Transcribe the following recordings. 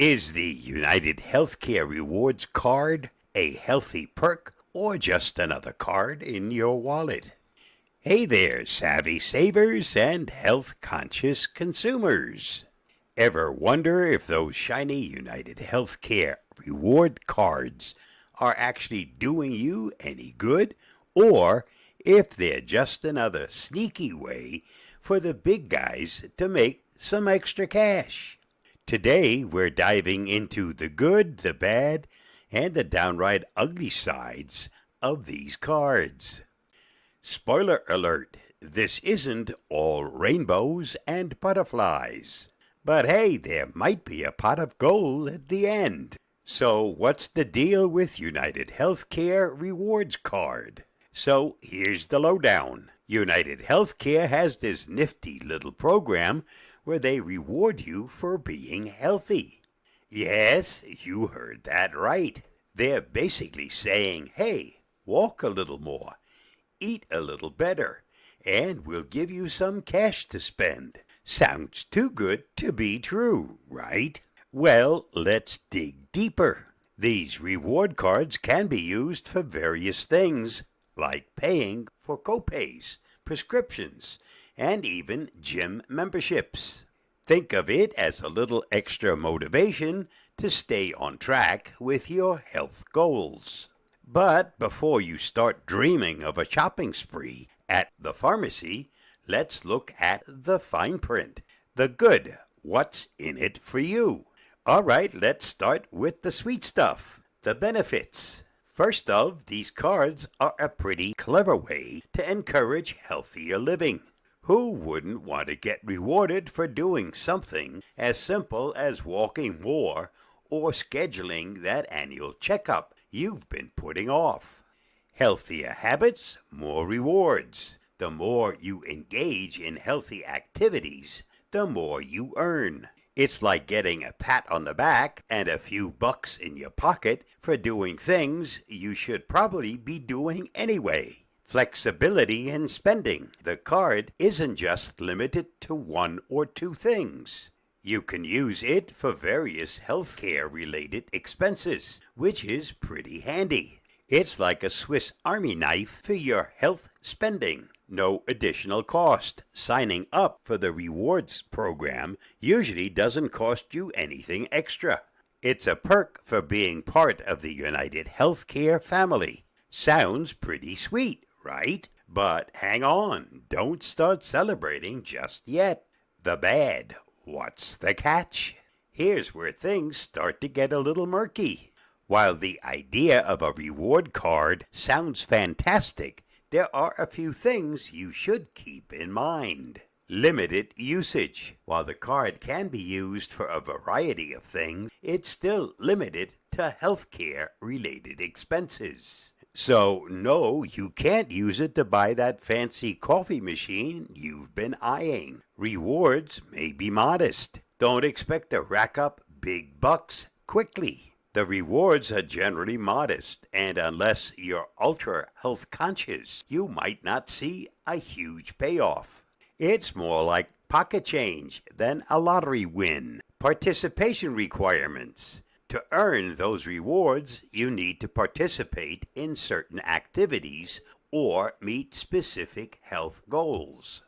Is the United Healthcare Rewards card a healthy perk or just another card in your wallet? Hey there, savvy savers and health-conscious consumers. Ever wonder if those shiny United Healthcare reward cards are actually doing you any good, or if they're just another sneaky way for the big guys to make some extra cash? Today, we're diving into the good, the bad, and the downright ugly sides of these cards. Spoiler alert, this isn't all rainbows and butterflies. But hey, there might be a pot of gold at the end. So what's the deal with United Healthcare Rewards Card? So here's the lowdown. United Healthcare has this nifty little program where they reward you for being healthy. Yes, you heard that right. They're basically saying, hey, walk a little more, eat a little better, and we'll give you some cash to spend. Sounds too good to be true, right? Well, let's dig deeper. These reward cards can be used for various things, like paying for copays, prescriptions, and even gym memberships. Think of it as a little extra motivation to stay on track with your health goals. But before you start dreaming of a shopping spree at the pharmacy, let's look at the fine print. The good, what's in it for you? All right, let's start with the sweet stuff, the benefits. First off, these cards are a pretty clever way to encourage healthier living. Who wouldn't want to get rewarded for doing something as simple as walking more or scheduling that annual checkup you've been putting off? Healthier habits, more rewards. The more you engage in healthy activities, the more you earn. It's like getting a pat on the back and a few bucks in your pocket for doing things you should probably be doing anyway. Flexibility in spending. The card isn't just limited to one or two things. You can use it for various healthcare-related expenses, which is pretty handy. It's like a Swiss Army knife for your health spending. No additional cost. Signing up for the rewards program usually doesn't cost you anything extra. It's a perk for being part of the United Healthcare family. Sounds pretty sweet, right? But hang on, don't start celebrating just yet. The bad, what's the catch? Here's where things start to get a little murky. While the idea of a reward card sounds fantastic, there are a few things you should keep in mind. Limited usage. While the card can be used for a variety of things, it's still limited to healthcare-related expenses. So, no, you can't use it to buy that fancy coffee machine you've been eyeing. Rewards may be modest. Don't expect to rack up big bucks quickly. The rewards are generally modest, and unless you're ultra health conscious, you might not see a huge payoff. It's more like pocket change than a lottery win. Participation requirements. To earn those rewards, you need to participate in certain activities or meet specific health goals.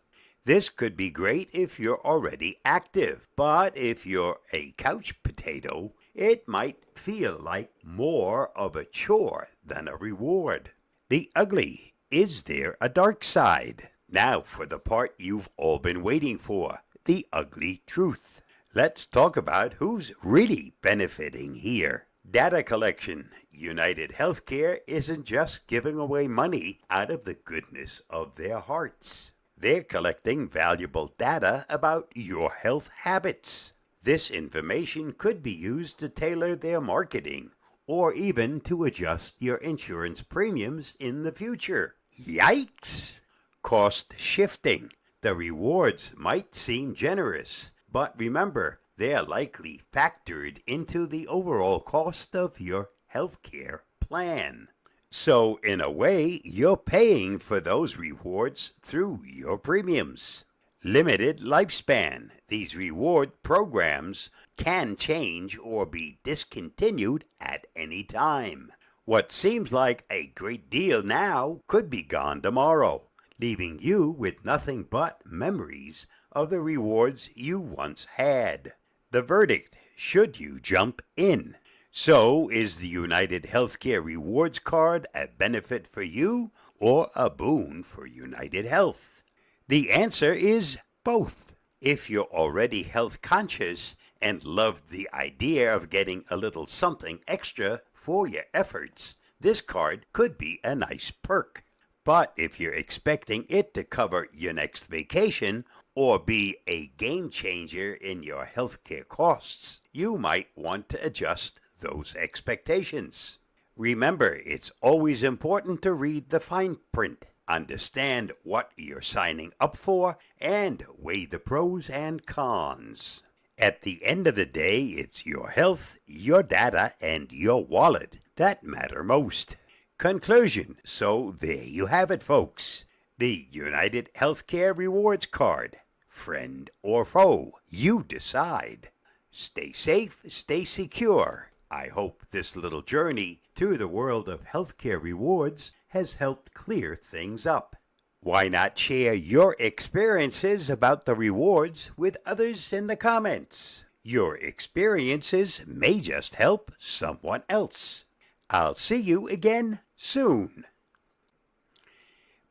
This could be great if you're already active, but if you're a couch potato, it might feel like more of a chore than a reward. The ugly. Is there a dark side? Now for the part you've all been waiting for, the ugly truth. Let's talk about who's really benefiting here. Data collection. United Healthcare isn't just giving away money out of the goodness of their hearts. They're collecting valuable data about your health habits. This information could be used to tailor their marketing or even to adjust your insurance premiums in the future. Yikes! Cost shifting. The rewards might seem generous, but remember, they're likely factored into the overall cost of your healthcare plan. So, in a way, you're paying for those rewards through your premiums. Limited lifespan. These reward programs can change or be discontinued at any time. What seems like a great deal now could be gone tomorrow, leaving you with nothing but memories of the rewards you once had. The verdict: should you jump in? So, is the United Healthcare Rewards Card a benefit for you or a boon for United Health? The answer is both. If you're already health conscious and love the idea of getting a little something extra for your efforts, this card could be a nice perk. But if you're expecting it to cover your next vacation or be a game changer in your healthcare costs, you might want to adjust those expectations. Remember, it's always important to read the fine print, understand what you're signing up for, and weigh the pros and cons. At the end of the day, it's your health, your data, and your wallet that matter most. Conclusion: so there you have it, folks. The United Healthcare Rewards Card. Friend or foe, you decide. Stay safe, stay secure. I hope this little journey through the world of healthcare rewards has helped clear things up. Why not share your experiences about the rewards with others in the comments? Your experiences may just help someone else. I'll see you again soon.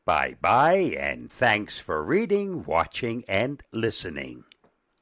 Bye-bye, and thanks for reading, watching, and listening.